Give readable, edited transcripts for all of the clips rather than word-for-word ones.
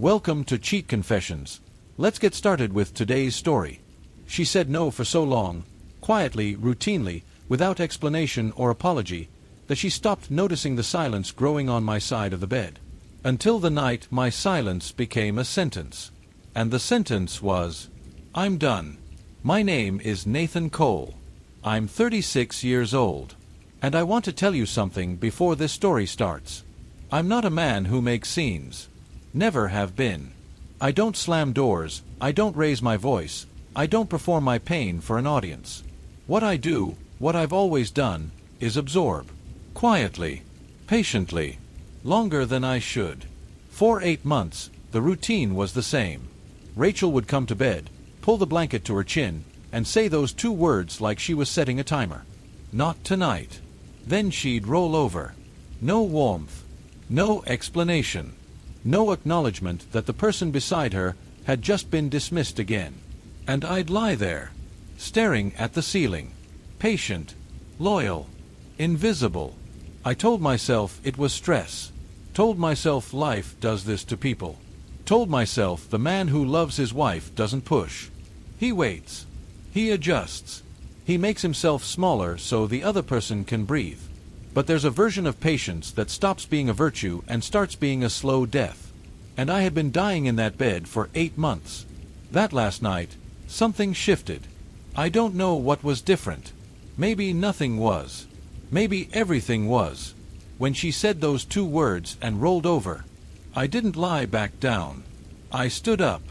Welcome to Cheat Confessions. Let's get started with today's story. She said no for so long, quietly, routinely, without explanation or apology, that she stopped noticing the silence growing on my side of the bed. Until the night my silence became a sentence. And the sentence was, I'm done. My name is Nathan Cole. I'm 36 years old. And I want to tell you something before this story starts. I'm not a man who makes scenes. Never have been. I don't slam doors, I don't raise my voice, I don't perform my pain for an audience. What I do, what I've always done, is absorb. Quietly. Patiently. Longer than I should. For 8 months, the routine was the same. Rachel would come to bed, pull the blanket to her chin, and say those 2 words like she was setting a timer. Not tonight. Then she'd roll over. No warmth. No explanation. No acknowledgement that the person beside her had just been dismissed again. And I'd lie there, staring at the ceiling. Patient. Loyal. Invisible. I told myself it was stress. Told myself life does this to people. Told myself the man who loves his wife doesn't push. He waits. He adjusts. He makes himself smaller so the other person can breathe. But there's a version of patience that stops being a virtue and starts being a slow death. And I had been dying in that bed for 8 months. That last night, something shifted. I don't know what was different. Maybe nothing was. Maybe everything was. When she said those 2 words and rolled over, I didn't lie back down. I stood up.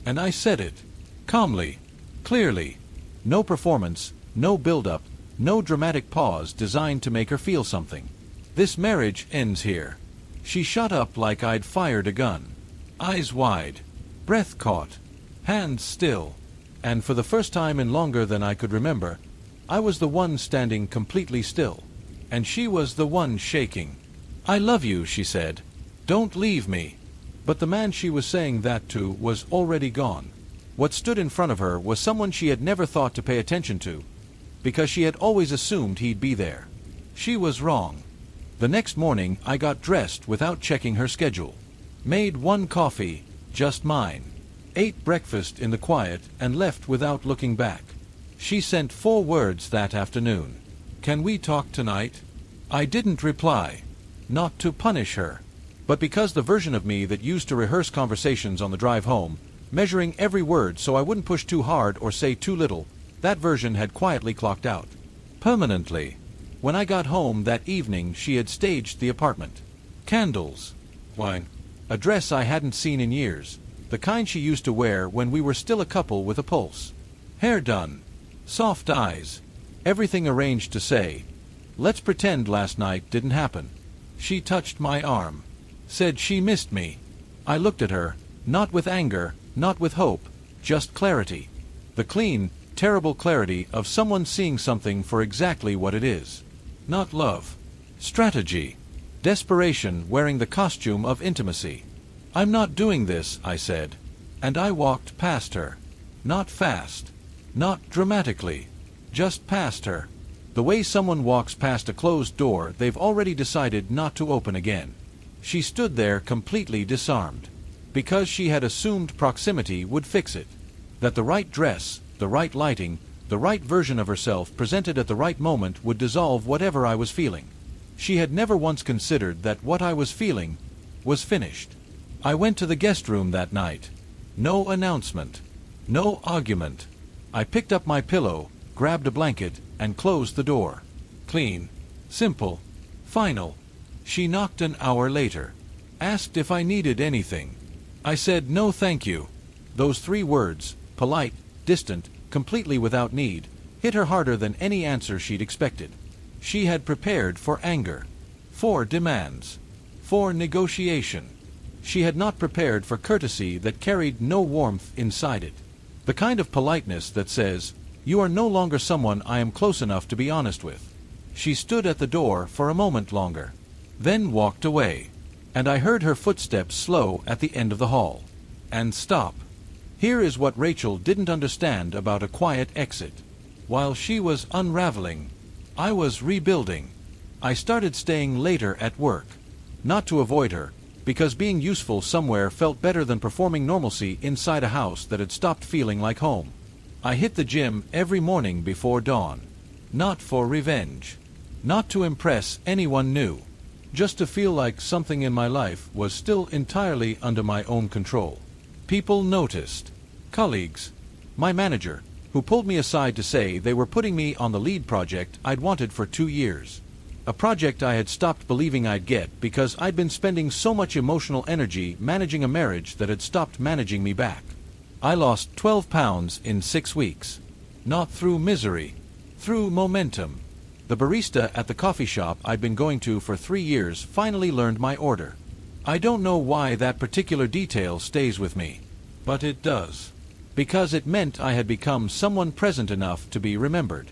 And I said it. Calmly. Clearly. No performance, no build-up, no dramatic pause designed to make her feel something. This marriage ends here. She shut up like I'd fired a gun. Eyes wide. Breath caught. Hands still. And for the first time in longer than I could remember, I was the one standing completely still. And she was the one shaking. I love you, she said. Don't leave me. But the man she was saying that to was already gone. What stood in front of her was someone she had never thought to pay attention to, because she had always assumed he'd be there. She was wrong. The next morning I got dressed without checking her schedule. Made 1 coffee, just mine. Ate breakfast in the quiet and left without looking back. She sent 4 words that afternoon. Can we talk tonight? I didn't reply. Not to punish her, but because the version of me that used to rehearse conversations on the drive home, measuring every word so I wouldn't push too hard or say too little, that version had quietly clocked out. Permanently. When I got home that evening she had staged the apartment. Candles. Wine. A dress I hadn't seen in years. The kind she used to wear when we were still a couple with a pulse. Hair done. Soft eyes. Everything arranged to say, let's pretend last night didn't happen. She touched my arm. Said she missed me. I looked at her, not with anger, not with hope, just clarity. The clean, terrible clarity of someone seeing something for exactly what it is. Not love. Strategy. Desperation wearing the costume of intimacy. I'm not doing this, I said. And I walked past her. Not fast. Not dramatically. Just past her. The way someone walks past a closed door they've already decided not to open again. She stood there completely disarmed. Because she had assumed proximity would fix it. That the right dress, the right lighting, the right version of herself presented at the right moment would dissolve whatever I was feeling. She had never once considered that what I was feeling was finished. I went to the guest room that night. No announcement. No argument. I picked up my pillow, grabbed a blanket, and closed the door. Clean. Simple. Final. She knocked an hour later. Asked if I needed anything. I said no thank you. Those 3 words, polite, distant, completely without need, hit her harder than any answer she'd expected. She had prepared for anger. For demands. For negotiation. She had not prepared for courtesy that carried no warmth inside it. The kind of politeness that says, you are no longer someone I am close enough to be honest with. She stood at the door for a moment longer. Then walked away. And I heard her footsteps slow at the end of the hall. And stop. Here is what Rachel didn't understand about a quiet exit. While she was unraveling, I was rebuilding. I started staying later at work. Not to avoid her, because being useful somewhere felt better than performing normalcy inside a house that had stopped feeling like home. I hit the gym every morning before dawn. Not for revenge. Not to impress anyone new. Just to feel like something in my life was still entirely under my own control. People noticed. Colleagues. My manager, who pulled me aside to say they were putting me on the lead project I'd wanted for 2 years. A project I had stopped believing I'd get because I'd been spending so much emotional energy managing a marriage that had stopped managing me back. I lost 12 pounds in 6 weeks. Not through misery. Through momentum. The barista at the coffee shop I'd been going to for 3 years finally learned my order. I don't know why that particular detail stays with me. But it does. Because it meant I had become someone present enough to be remembered.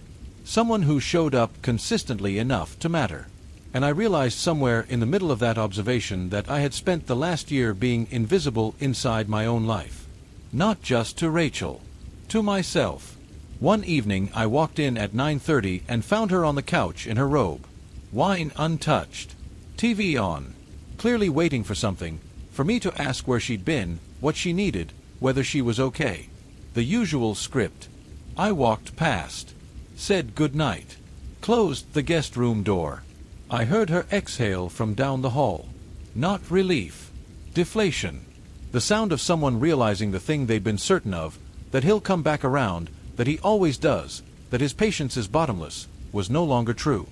Someone who showed up consistently enough to matter. And I realized somewhere in the middle of that observation that I had spent the last year being invisible inside my own life. Not just to Rachel. To myself. One evening I walked in at 9:30 and found her on the couch in her robe. Wine untouched. TV on. Clearly waiting for something. For me to ask where she'd been, what she needed, whether she was okay. The usual script. I walked past. Said good night. Closed the guest room door. I heard her exhale from down the hall. Not relief. Deflation. The sound of someone realizing the thing they'd been certain of, that he'll come back around, that he always does, that his patience is bottomless, was no longer true.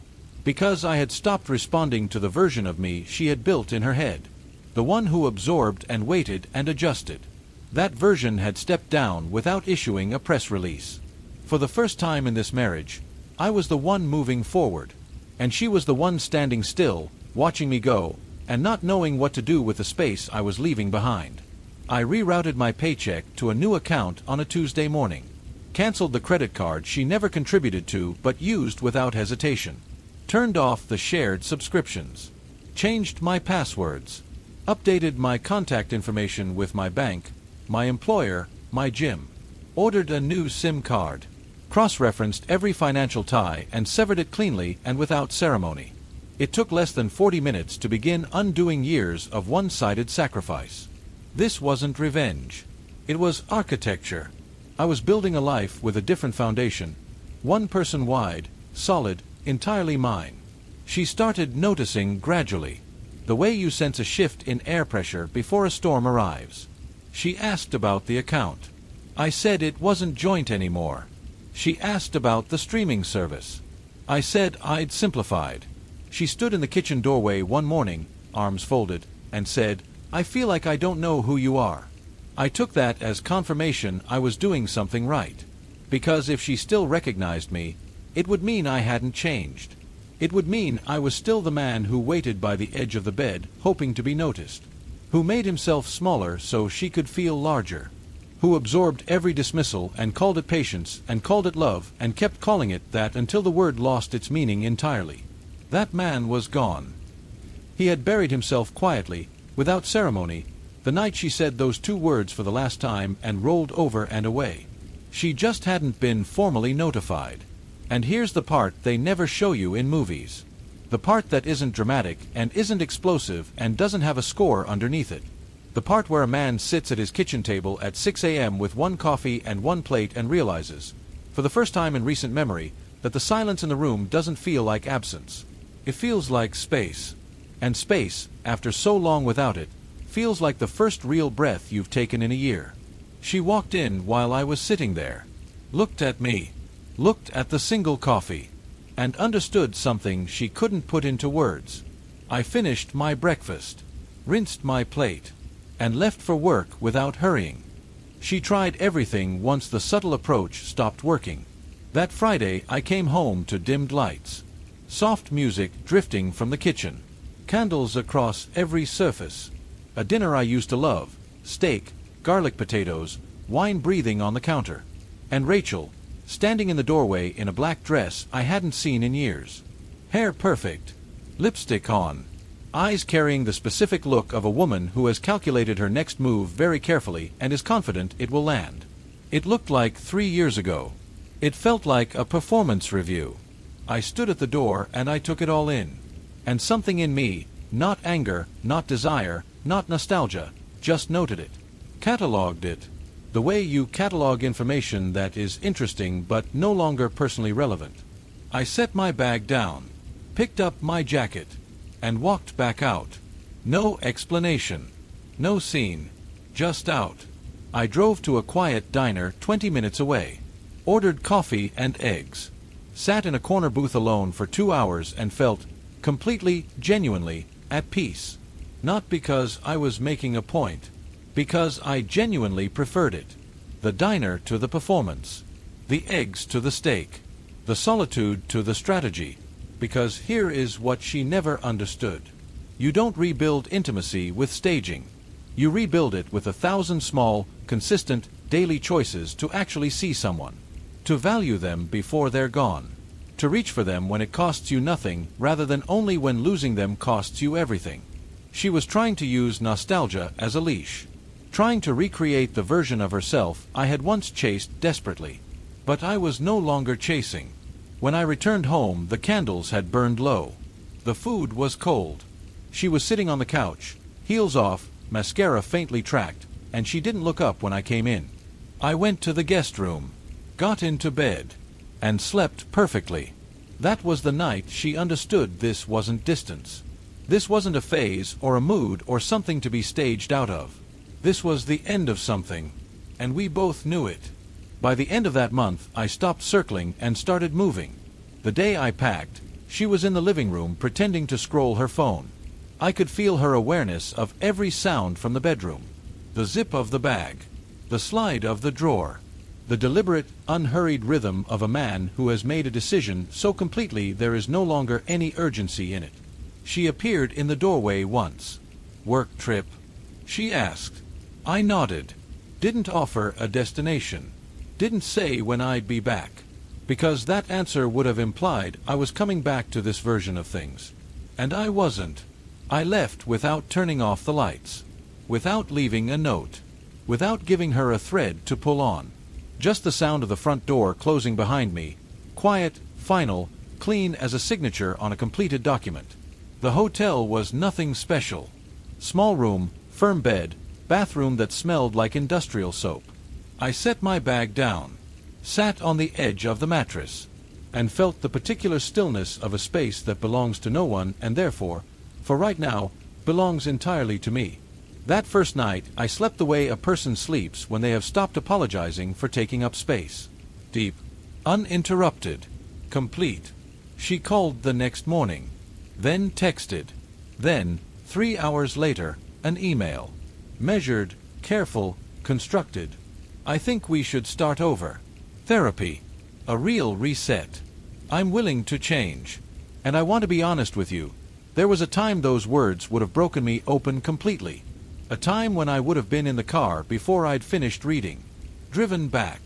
Because I had stopped responding to the version of me she had built in her head. The one who absorbed and waited and adjusted. That version had stepped down without issuing a press release. For the first time in this marriage, I was the one moving forward, and she was the one standing still, watching me go, and not knowing what to do with the space I was leaving behind. I rerouted my paycheck to a new account on a Tuesday morning. Canceled the credit card she never contributed to but used without hesitation. Turned off the shared subscriptions. Changed my passwords. Updated my contact information with my bank, my employer, my gym. Ordered a new SIM card. Cross-referenced every financial tie and severed it cleanly and without ceremony. It took less than 40 minutes to begin undoing years of one-sided sacrifice. This wasn't revenge. It was architecture. I was building a life with a different foundation. One person wide, solid, entirely mine. She started noticing gradually. The way you sense a shift in air pressure before a storm arrives. She asked about the account. I said it wasn't joint anymore. She asked about the streaming service. I said I'd simplified. She stood in the kitchen doorway one morning, arms folded, and said, "I feel like I don't know who you are." I took that as confirmation I was doing something right. Because if she still recognized me, it would mean I hadn't changed. It would mean I was still the man who waited by the edge of the bed, hoping to be noticed. Who made himself smaller so she could feel larger. Who absorbed every dismissal and called it patience and called it love and kept calling it that until the word lost its meaning entirely. That man was gone. He had buried himself quietly, without ceremony, the night she said those 2 words for the last time and rolled over and away. She just hadn't been formally notified. And here's the part they never show you in movies. The part that isn't dramatic and isn't explosive and doesn't have a score underneath it. The part where a man sits at his kitchen table at 6 a.m. with 1 coffee and 1 plate and realizes, for the first time in recent memory, that the silence in the room doesn't feel like absence. It feels like space. And space, after so long without it, feels like the first real breath you've taken in a year. She walked in while I was sitting there. Looked at me. Looked at the single coffee. And understood something she couldn't put into words. I finished my breakfast. Rinsed my plate. And left for work without hurrying. She tried everything once the subtle approach stopped working. That Friday I came home to dimmed lights. Soft music drifting from the kitchen. Candles across every surface. A dinner I used to love. Steak, garlic potatoes, wine breathing on the counter. And Rachel, standing in the doorway in a black dress I hadn't seen in years. Hair perfect. Lipstick on. Eyes carrying the specific look of a woman who has calculated her next move very carefully and is confident it will land. It looked like 3 years ago. It felt like a performance review. I stood at the door and I took it all in. And something in me, not anger, not desire, not nostalgia, just noted it. Catalogued it. The way you catalog information that is interesting but no longer personally relevant. I set my bag down, picked up my jacket, and walked back out. No explanation. No scene. Just out. I drove to a quiet diner 20 minutes away. Ordered coffee and eggs. Sat in a corner booth alone for 2 hours and felt completely, genuinely, at peace. Not because I was making a point. Because I genuinely preferred it. The diner to the performance. The eggs to the steak. The solitude to the strategy. Because here is what she never understood. You don't rebuild intimacy with staging. You rebuild it with 1,000 small, consistent, daily choices to actually see someone. To value them before they're gone. To reach for them when it costs you nothing rather than only when losing them costs you everything. She was trying to use nostalgia as a leash. Trying to recreate the version of herself I had once chased desperately. But I was no longer chasing. When I returned home, the candles had burned low. The food was cold. She was sitting on the couch, heels off, mascara faintly tracked, and she didn't look up when I came in. I went to the guest room, got into bed, and slept perfectly. That was the night she understood this wasn't distance. This wasn't a phase or a mood or something to be staged out of. This was the end of something, and we both knew it. By the end of that month, I stopped circling and started moving. The day I packed, she was in the living room pretending to scroll her phone. I could feel her awareness of every sound from the bedroom. The zip of the bag. The slide of the drawer. The deliberate, unhurried rhythm of a man who has made a decision so completely there is no longer any urgency in it. She appeared in the doorway once. "Work trip?" she asked. I nodded. Didn't offer a destination. Didn't say when I'd be back. Because that answer would have implied I was coming back to this version of things. And I wasn't. I left without turning off the lights. Without leaving a note. Without giving her a thread to pull on. Just the sound of the front door closing behind me. Quiet, final, clean as a signature on a completed document. The hotel was nothing special. Small room, firm bed, bathroom that smelled like industrial soap. I set my bag down, sat on the edge of the mattress, and felt the particular stillness of a space that belongs to no one and therefore, for right now, belongs entirely to me. That first night, I slept the way a person sleeps when they have stopped apologizing for taking up space. Deep, uninterrupted, complete. She called the next morning, then texted, then, 3 hours later, an email. Measured, careful, constructed. I think we should start over. Therapy. A real reset. I'm willing to change. And I want to be honest with you. There was a time those words would have broken me open completely. A time when I would have been in the car before I'd finished reading. Driven back.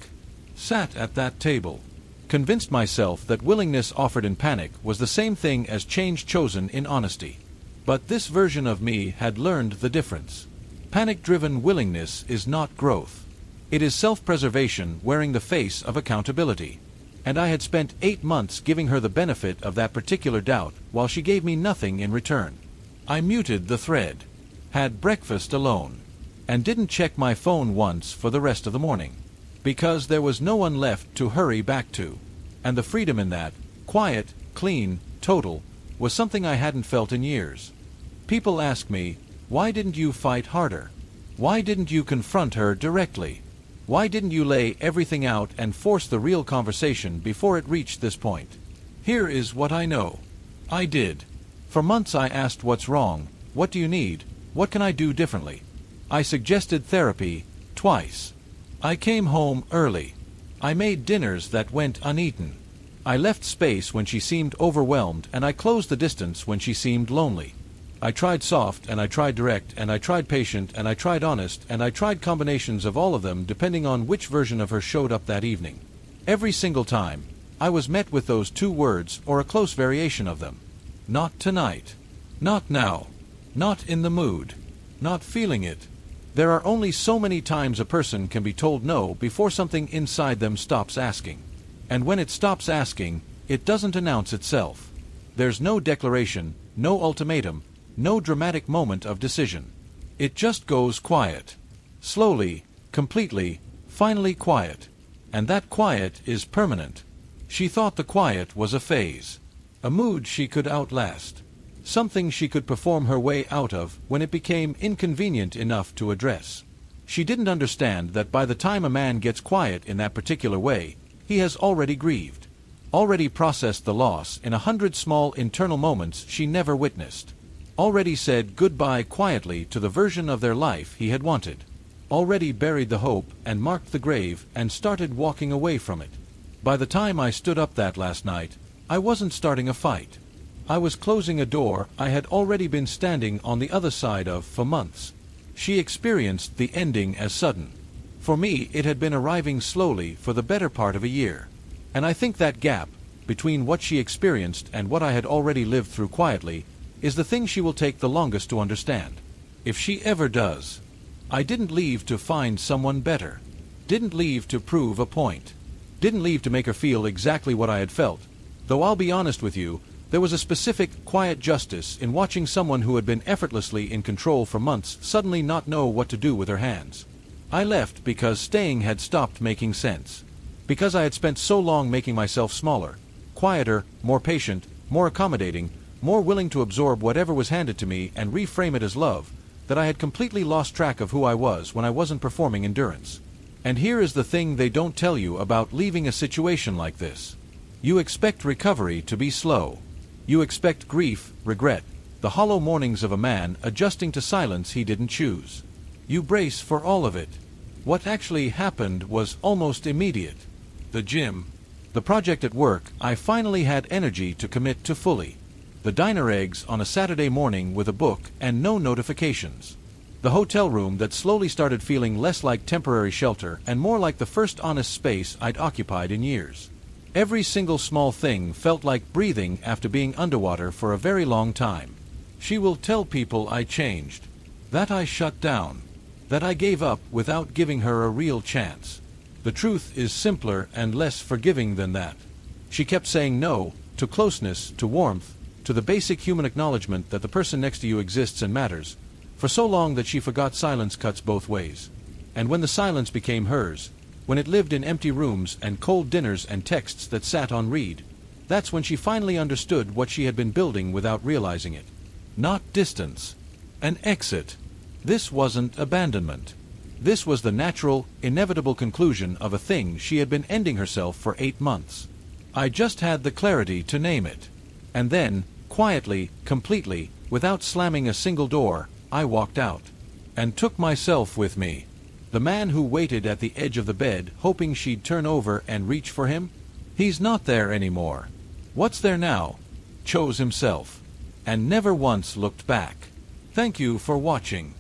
Sat at that table. Convinced myself that willingness offered in panic was the same thing as change chosen in honesty. But this version of me had learned the difference. Panic-driven willingness is not growth. It is self-preservation wearing the face of accountability. And I had spent 8 months giving her the benefit of that particular doubt while she gave me nothing in return. I muted the thread. Had breakfast alone. And didn't check my phone once for the rest of the morning. Because there was no one left to hurry back to. And the freedom in that, quiet, clean, total, was something I hadn't felt in years. People ask me, why didn't you fight harder? Why didn't you confront her directly? Why didn't you lay everything out and force the real conversation before it reached this point? Here is what I know. I did. For months I asked what's wrong, what do you need, what can I do differently? I suggested therapy, twice. I came home early. I made dinners that went uneaten. I left space when she seemed overwhelmed and I closed the distance when she seemed lonely. I tried soft and I tried direct and I tried patient and I tried honest and I tried combinations of all of them depending on which version of her showed up that evening. Every single time, I was met with those 2 words or a close variation of them. Not tonight. Not now. Not in the mood. Not feeling it. There are only so many times a person can be told no before something inside them stops asking. And when it stops asking, it doesn't announce itself. There's no declaration, no ultimatum, no dramatic moment of decision. It just goes quiet. Slowly, completely, finally quiet. And that quiet is permanent. She thought the quiet was a phase. A mood she could outlast. Something she could perform her way out of when it became inconvenient enough to address. She didn't understand that by the time a man gets quiet in that particular way, he has already grieved. Already processed the loss in 100 small internal moments she never witnessed. Already said goodbye quietly to the version of their life he had wanted. Already buried the hope and marked the grave and started walking away from it. By the time I stood up that last night, I wasn't starting a fight. I was closing a door I had already been standing on the other side of for months. She experienced the ending as sudden. For me, it had been arriving slowly for the better part of a year. And I think that gap, between what she experienced and what I had already lived through quietly, is the thing she will take the longest to understand. If she ever does. I didn't leave to find someone better. Didn't leave to prove a point. Didn't leave to make her feel exactly what I had felt. Though I'll be honest with you, there was a specific, quiet justice in watching someone who had been effortlessly in control for months suddenly not know what to do with her hands. I left because staying had stopped making sense. Because I had spent so long making myself smaller, quieter, more patient, more accommodating, more willing to absorb whatever was handed to me and reframe it as love, that I had completely lost track of who I was when I wasn't performing endurance. And here is the thing they don't tell you about leaving a situation like this. You expect recovery to be slow. You expect grief, regret, the hollow mornings of a man adjusting to silence he didn't choose. You brace for all of it. What actually happened was almost immediate. The gym, the project at work I finally had energy to commit to fully. The diner eggs on a Saturday morning with a book and no notifications. The hotel room that slowly started feeling less like temporary shelter and more like the first honest space I'd occupied in years. Every single small thing felt like breathing after being underwater for a very long time. She will tell people I changed, that I shut down, that I gave up without giving her a real chance. The truth is simpler and less forgiving than that. She kept saying no, to closeness, to warmth, to the basic human acknowledgement that the person next to you exists and matters, for so long that she forgot silence cuts both ways. And when the silence became hers, when it lived in empty rooms and cold dinners and texts that sat on read, that's when she finally understood what she had been building without realizing it. Not distance. An exit. This wasn't abandonment. This was the natural, inevitable conclusion of a thing she had been ending herself for 8 months. I just had the clarity to name it. And then, quietly, completely, without slamming a single door, I walked out. And took myself with me. The man who waited at the edge of the bed, hoping she'd turn over and reach for him? He's not there anymore. What's there now? Chose himself. And never once looked back. Thank you for watching.